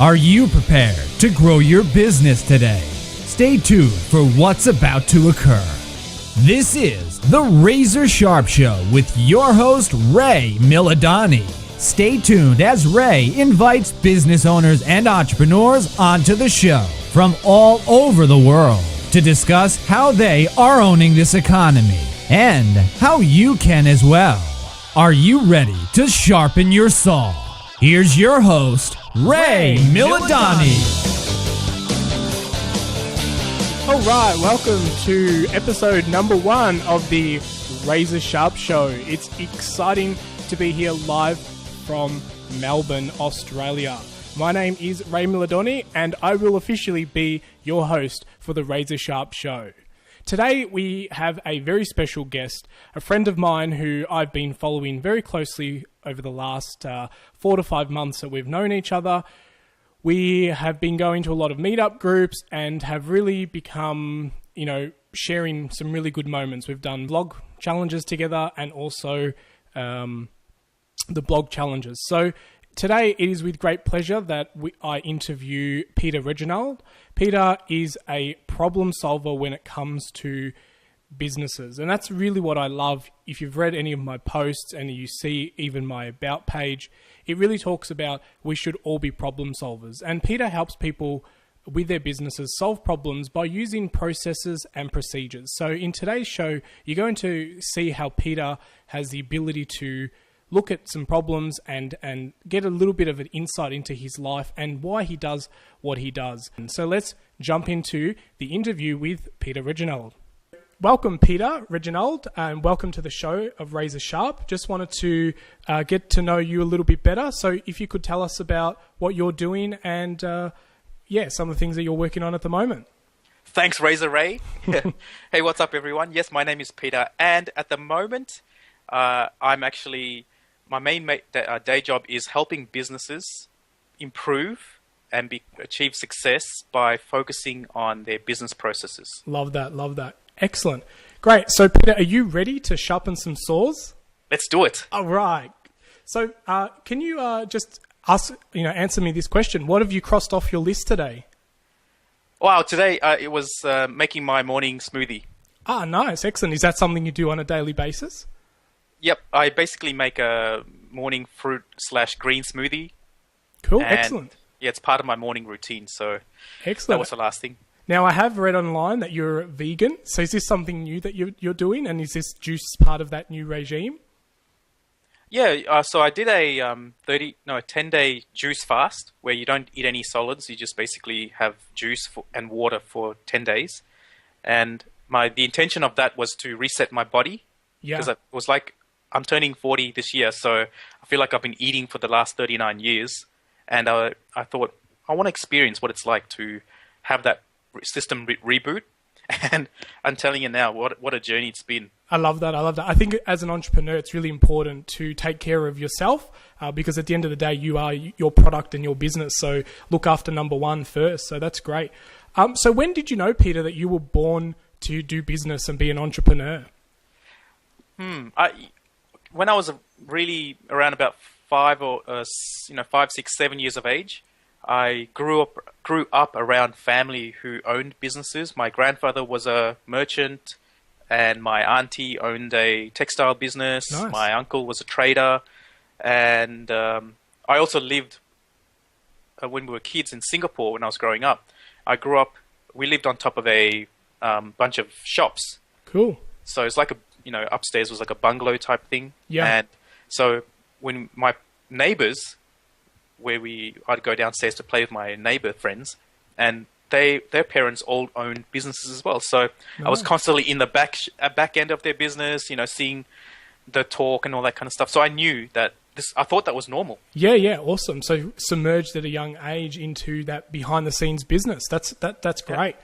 Are you prepared to grow your business today? Stay tuned for what's about to occur. This is the Razor Sharp Show with your host, Ray Milladani. Stay tuned as Ray invites business owners and entrepreneurs onto the show from all over the world to discuss how they are owning this economy and how you can as well. Are you ready to sharpen your saw? Here's your host, Ray Milladani. All right, welcome to episode number 1 of the Razor Sharp Show. It's exciting to be here live from Melbourne, Australia. My name is Ray Milladani, and I will officially be your host for the Razor Sharp Show. Today we have a very special guest, a friend of mine who I've been following very closely over the last 4 to 5 months that we've known each other. We have been going to a lot of meetup groups and have really become, sharing some really good moments. We've done blog challenges together and also the blog challenges. So today it is with great pleasure that I interview Peter Reginald. Peter is a problem solver when it comes to businesses. And that's really what I love. If you've read any of my posts and you see even my about page, it really talks about we should all be problem solvers. And Peter helps people with their businesses solve problems by using processes and procedures. So in today's show, you're going to see how Peter has the ability to look at some problems and get a little bit of an insight into his life and why he does what he does. And so let's jump into the interview with Peter Reginald. Welcome, Peter Reginald, and welcome to the show of Razor Sharp. Just wanted to get to know you a little bit better. So if you could tell us about what you're doing and, some of the things that you're working on at the moment. Thanks, Razor Ray. Hey, what's up, everyone? Yes, my name is Peter, and at the moment, my main day job is helping businesses improve and achieve success by focusing on their business processes. Love that. Excellent. Great. So, Peter, are you ready to sharpen some saws? Let's do it. All right. So, can you just answer me this question? What have you crossed off your list today? Wow, today it was making my morning smoothie. Ah, nice. Excellent. Is that something you do on a daily basis? Yep. I basically make a morning fruit/green smoothie. Cool. Excellent. Yeah, it's part of my morning routine. So excellent. That was the last thing. Now, I have read online that you're vegan. So is this something new that you're doing? And is this juice part of that new regime? Yeah, so I did a 10-day juice fast where you don't eat any solids. You just basically have juice and water for 10 days. And the intention of that was to reset my body. Yeah. Because it was like, I'm turning 40 this year, so I feel like I've been eating for the last 39 years. And I thought, I want to experience what it's like to have that system reboot. And I'm telling you now, what a journey it's been. I love that. I think as an entrepreneur, it's really important to take care of yourself because at the end of the day, you are your product and your business. So look after number one first. So that's great. So when did you know, Peter, that you were born to do business and be an entrepreneur? When I was really around about 5, 6, 7 years of age, I grew up around family who owned businesses. My grandfather was a merchant, and my auntie owned a textile business. Nice. My uncle was a trader, and I also lived when we were kids in Singapore. When I was growing up, we lived on top of a bunch of shops. Cool. So it's like upstairs was like a bungalow type thing. Yeah. And so when my neighbors, I'd go downstairs to play with my neighbor friends, and their parents all owned businesses as well. So I was constantly in the back end of their business, seeing the talk and all that kind of stuff. So I knew that I thought that was normal. Yeah, awesome. So submerged at a young age into that behind the scenes business. That's great.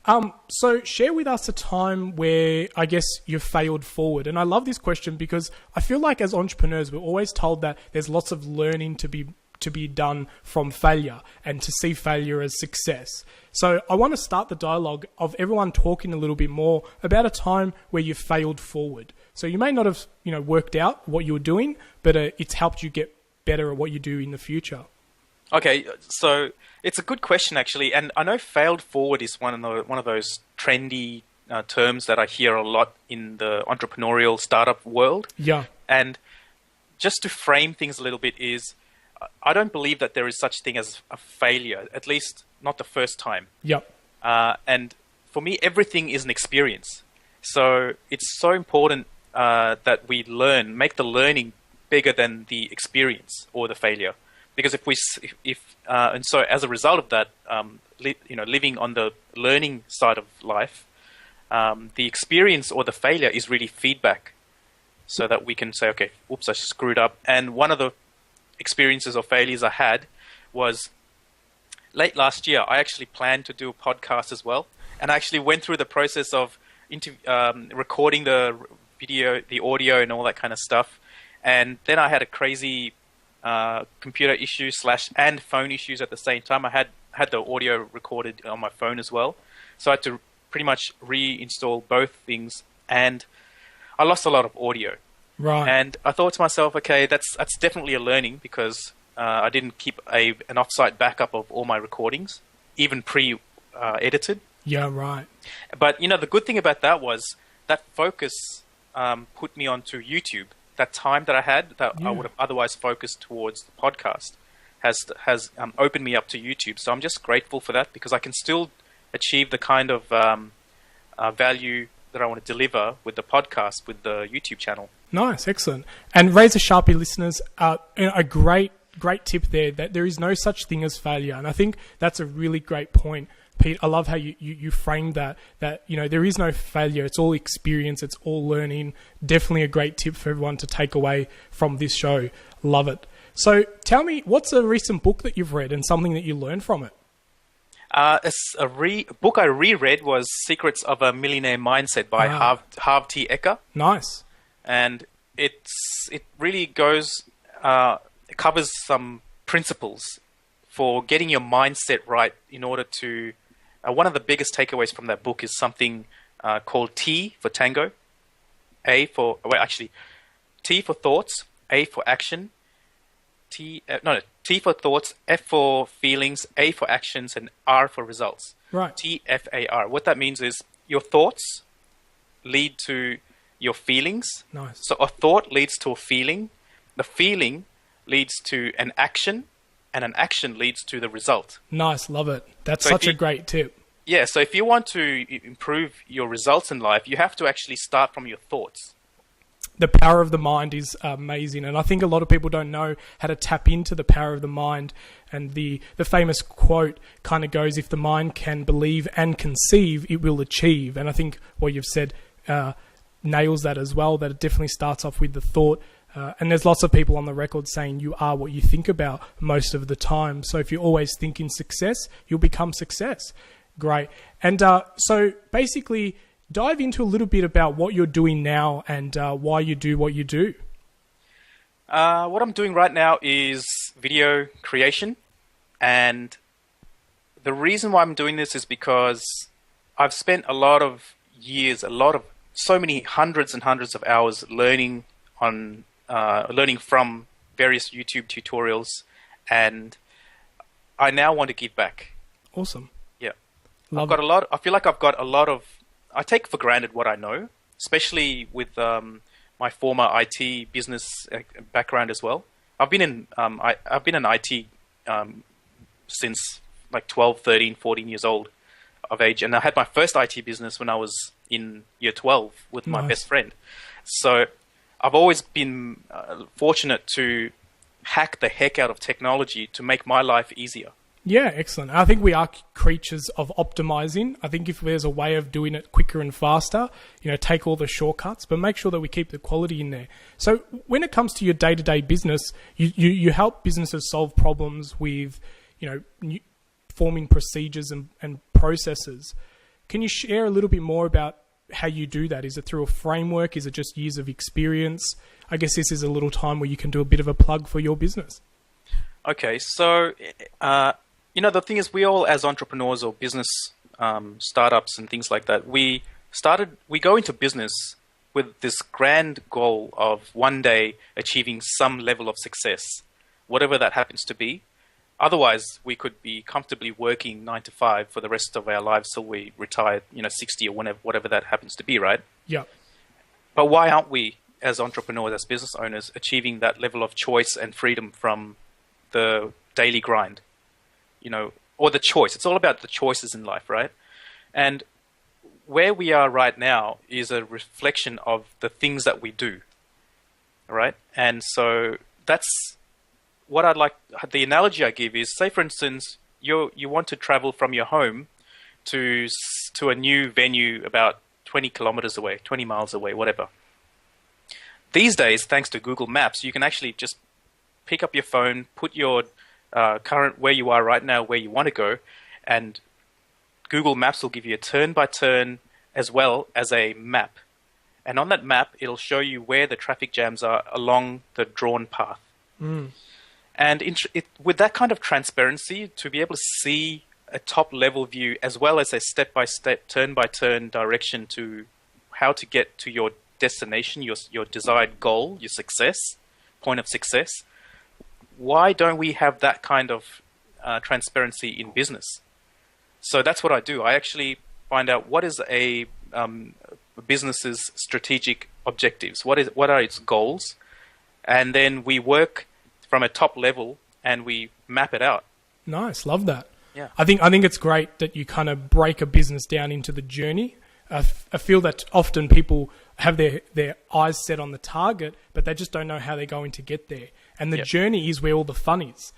Yeah. So share with us a time where I guess you've failed forward. And I love this question because I feel like as entrepreneurs, we're always told that there's lots of learning to be done from failure and to see failure as success. So I want to start the dialogue of everyone talking a little bit more about a time where you failed forward. So you may not have, worked out what you were doing, but it's helped you get better at what you do in the future. Okay, so it's a good question actually, and I know failed forward is one of those trendy terms that I hear a lot in the entrepreneurial startup world. Yeah. And just to frame things a little bit is, I don't believe that there is such thing as a failure, at least not the first time. Yep. And for me, everything is an experience. So it's so important that we learn, make the learning bigger than the experience or the failure. Because and so as a result of that, living on the learning side of life, the experience or the failure is really feedback, so that we can say, okay, oops, I screwed up. And one of the experiences or failures I had was late last year. I actually planned to do a podcast as well, and I actually went through the process of recording the video, the audio, and all that kind of stuff. And then I had a crazy computer issue and phone issues at the same time. I had the audio recorded on my phone as well, so I had to pretty much reinstall both things, and I lost a lot of audio. Right. And I thought to myself, okay, that's definitely a learning, because I didn't keep an offsite backup of all my recordings, even pre-edited. Yeah, right. But the good thing about that was that focus put me onto YouTube. That time that I had that I would have otherwise focused towards the podcast has opened me up to YouTube. So I'm just grateful for that, because I can still achieve the kind of value that I want to deliver with the podcast, with the YouTube channel. Nice, excellent. And Razor Sharpie listeners, a great tip there, that there is no such thing as failure. And I think that's a really great point, Pete. I love how you framed that there is no failure. It's all experience. It's all learning. Definitely a great tip for everyone to take away from this show. Love it. So tell me, what's a recent book that you've read and something that you learned from it? A book I reread was Secrets of a Millionaire Mindset by Harv T. Eker. Nice. And it really covers some principles for getting your mindset right in order to... one of the biggest takeaways from that book is something called T for Tango, T for thoughts, A for action, T for thoughts, F for feelings, A for actions, and R for results. Right. TFAR. What that means is your thoughts lead to your feelings. Nice. So a thought leads to a feeling. The feeling leads to an action, and an action leads to the result. Nice. Love it. That's such a great tip. Yeah. So if you want to improve your results in life, you have to actually start from your thoughts. The power of the mind is amazing. And I think a lot of people don't know how to tap into the power of the mind. And the famous quote kind of goes, if the mind can believe and conceive, it will achieve. And I think what you've said nails that as well, that it definitely starts off with the thought. And there's lots of people on the record saying you are what you think about most of the time. So if you're always thinking success, you'll become success. Great. And so basically, dive into a little bit about what you're doing now and why you do what you do. What I'm doing right now is video creation. And the reason why I'm doing this is because I've spent a lot of years, so many hundreds and hundreds of hours learning from various YouTube tutorials, and I now want to give back. Awesome. Yeah. I feel like I've got a lot of... I take for granted what I know, especially with my former IT business background as well. I've been in IT since like 12, 13, 14 years old of age, and I had my first IT business when I was in year 12 with my best friend. So I've always been fortunate to hack the heck out of technology to make my life easier. Yeah, excellent. I think we are creatures of optimizing. I think if there's a way of doing it quicker and faster, take all the shortcuts, but make sure that we keep the quality in there. So when it comes to your day-to-day business, you help businesses solve problems with, forming procedures and processes. Can you share a little bit more about how you do that? Is it through a framework? Is it just years of experience? I guess this is a little time where you can do a bit of a plug for your business. Okay, so... the thing is, we all, as entrepreneurs or business startups and things like that, we go into business with this grand goal of one day achieving some level of success, whatever that happens to be. Otherwise, we could be comfortably working 9 to 5 for the rest of our lives till we retire, 60 or whatever that happens to be, right? Yeah. But why aren't we, as entrepreneurs, as business owners, achieving that level of choice and freedom from the daily grind? Or the choice. It's all about the choices in life, right? And where we are right now is a reflection of the things that we do, right? And so that's what I'd like. The analogy I give is, say, for instance, you want to travel from your home to a new venue about 20 kilometers away, 20 miles away, whatever. These days, thanks to Google Maps, you can actually just pick up your phone, put your current where you are right now, where you want to go, and Google Maps will give you a turn-by-turn as well as a map. And on that map, it'll show you where the traffic jams are along the drawn path. Mm. And with that kind of transparency, to be able to see a top-level view as well as a step-by-step, turn-by-turn direction to how to get to your destination, your desired goal, your success, point of success, why don't we have that kind of transparency in business? So that's what I do. I actually find out what is a business's strategic objectives, what are its goals, and then we work from a top level and we map it out. Nice, love that. Yeah, I think it's great that you kind of break a business down into the journey. I feel that often people have their eyes set on the target, but they just don't know how they're going to get there. And the journey is where all the fun is.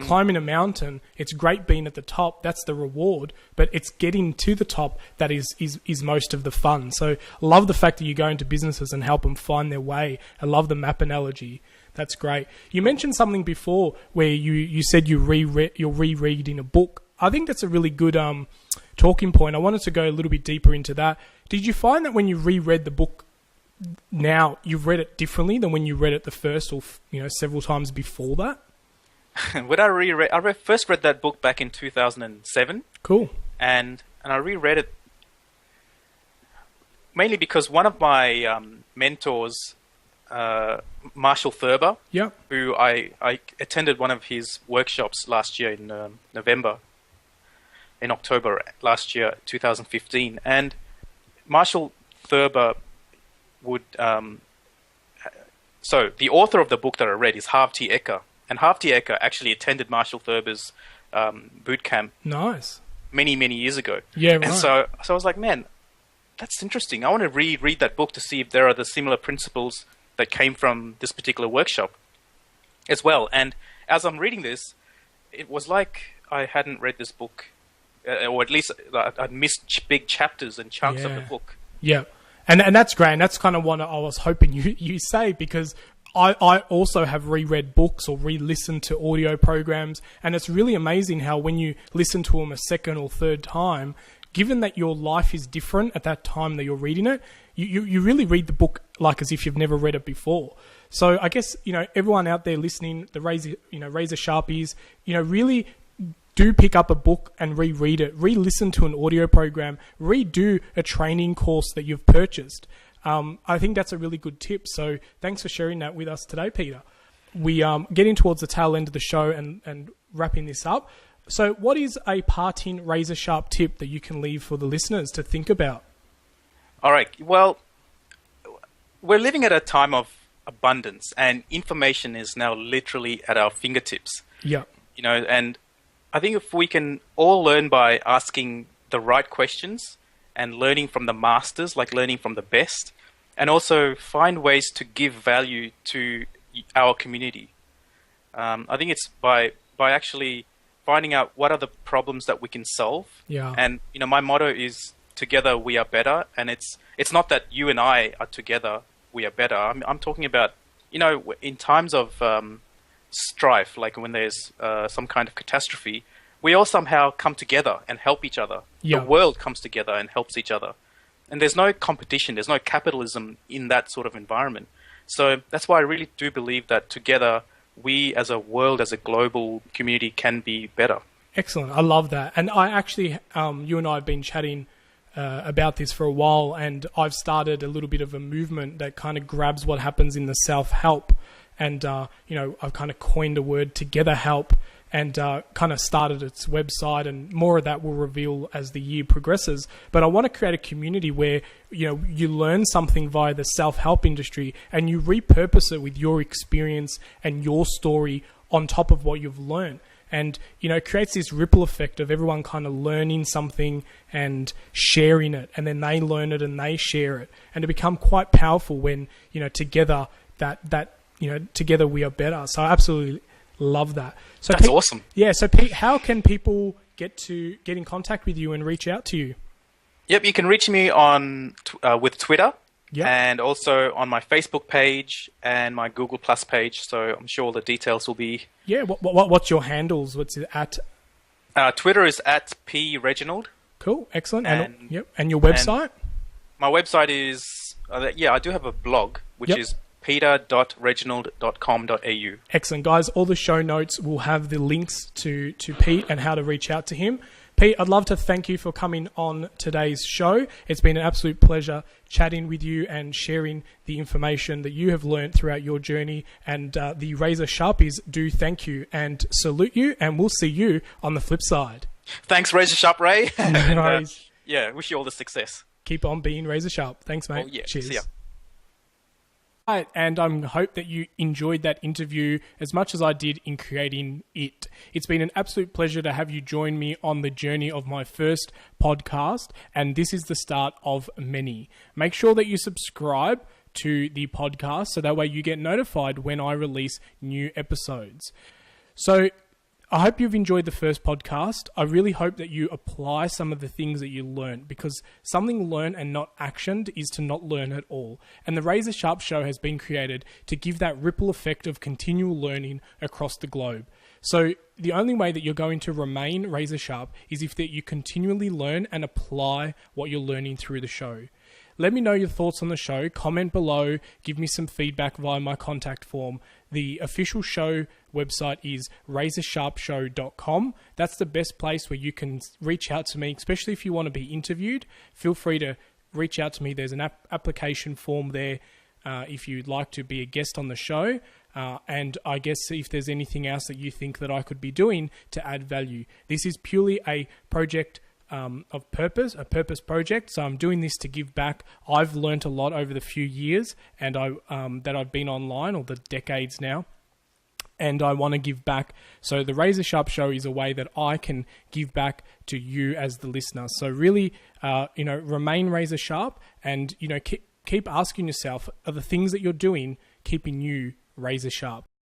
Climbing a mountain, it's great being at the top. That's the reward, but it's getting to the top that is most of the fun. So I love the fact that you go into businesses and help them find their way. I love the map analogy. That's great. You mentioned something before where you said you're rereading a book. I think that's a really good talking point. I wanted to go a little bit deeper into that. Did you find that when you reread the book now, you've read it differently than when you read it the first or several times before that? When I first read that book back in 2007. Cool. And I reread it mainly because one of my mentors, Marshall Thurber, who I attended one of his workshops last year in October last year, 2015. And Marshall Thurber would... so the author of the book that I read is Harv T. Eker. And Harv T. Eker actually attended Marshall Thurber's boot camp. Nice. Many, many years ago. Yeah, right. And so I was like, man, that's interesting. I want to reread that book to see if there are the similar principles that came from this particular workshop as well. And as I'm reading this, it was like I hadn't read this book, or at least I'd missed big chapters and chunks of the book. Yeah. And that's great. And that's kind of what I was hoping you say, because I also have reread books or re-listened to audio programs, and it's really amazing how when you listen to them a second or third time, given that your life is different at that time that you're reading it, you really read the book like as if you've never read it before. So I guess, everyone out there listening, the Razor Sharpies, really do pick up a book and reread it, re-listen to an audio program, redo a training course that you've purchased. I think that's a really good tip. So thanks for sharing that with us today, Peter. We getting towards the tail end of the show and wrapping this up. So what is a parting razor sharp tip that you can leave for the listeners to think about? All right. Well, we're living at a time of abundance, and information is now literally at our fingertips. Yeah. And I think if we can all learn by asking the right questions and learning from the masters, like learning from the best, and also find ways to give value to our community. I think it's by actually finding out what are the problems that we can solve. Yeah. And my motto is together we are better, and it's not that you and I are together we are better. I'm talking about in times of strife, like when there's some kind of catastrophe, we all somehow come together and help each other. Yeah. The world comes together and helps each other. And there's no competition, there's no capitalism in that sort of environment. So that's why I really do believe that together, we as a world, as a global community can be better. Excellent. I love that. And I actually, you and I have been chatting about this for a while, and I've started a little bit of a movement that kind of grabs what happens in the self-help. And, I've kind of coined a word, together help. and kind of started its website, and more of that will reveal as the year progresses. But I want to create a community where, you know, you learn something via the self-help industry and you repurpose it with your experience and your story on top of what you've learned. And, you know, it creates this ripple effect of everyone kind of learning something and sharing it, and then they learn it and they share it. And it become quite powerful when, you know, together together we are better. So I absolutely love that. So That's awesome. Yeah. So Pete, how can people get in contact with you and reach out to you? Yep, you can reach me on with Twitter. Yep. And also on my Facebook page and my Google Plus page. So I'm sure all the details will be... Yeah, what's your handles? What's it at? Twitter is at P Reginald. Cool, excellent. And your website? And my website is... I do have a blog, which is peter.reginald.com.au. Excellent, guys. All the show notes will have the links to Pete and how to reach out to him. Pete, I'd love to thank you for coming on today's show. It's been an absolute pleasure chatting with you and sharing the information that you have learned throughout your journey. And the Razor Sharpies do thank you and salute you, and we'll see you on the flip side. Thanks, Razor Sharp Ray. No worries. Wish you all the success. Keep on being razor sharp. Thanks, mate. Oh, yeah. Cheers. See ya. Right, and I hope that you enjoyed that interview as much as I did in creating it. It's been an absolute pleasure to have you join me on the journey of my first podcast, and this is the start of many. Make sure that you subscribe to the podcast so that way you get notified when I release new episodes. So I hope you've enjoyed the first podcast. I really hope that you apply some of the things that you learned, because something learned and not actioned is to not learn at all. And the Razor Sharp Show has been created to give that ripple effect of continual learning across the globe. So the only way that you're going to remain razor sharp is if that you continually learn and apply what you're learning through the show. Let me know your thoughts on the show. Comment below. Give me some feedback via my contact form. The official show website is razorsharpshow.com. That's the best place where you can reach out to me, especially if you want to be interviewed. Feel free to reach out to me. There's an application form there if you'd like to be a guest on the show. And I guess if there's anything else that you think that I could be doing to add value. This is purely a project of purpose, a purpose project. So I'm doing this to give back. I've learned a lot over the few years and that I've been online, or the decades now, and I want to give back. So the Razor Sharp Show is a way that I can give back to you as the listener. So really, remain razor sharp, and keep asking yourself, are the things that you're doing keeping you razor sharp?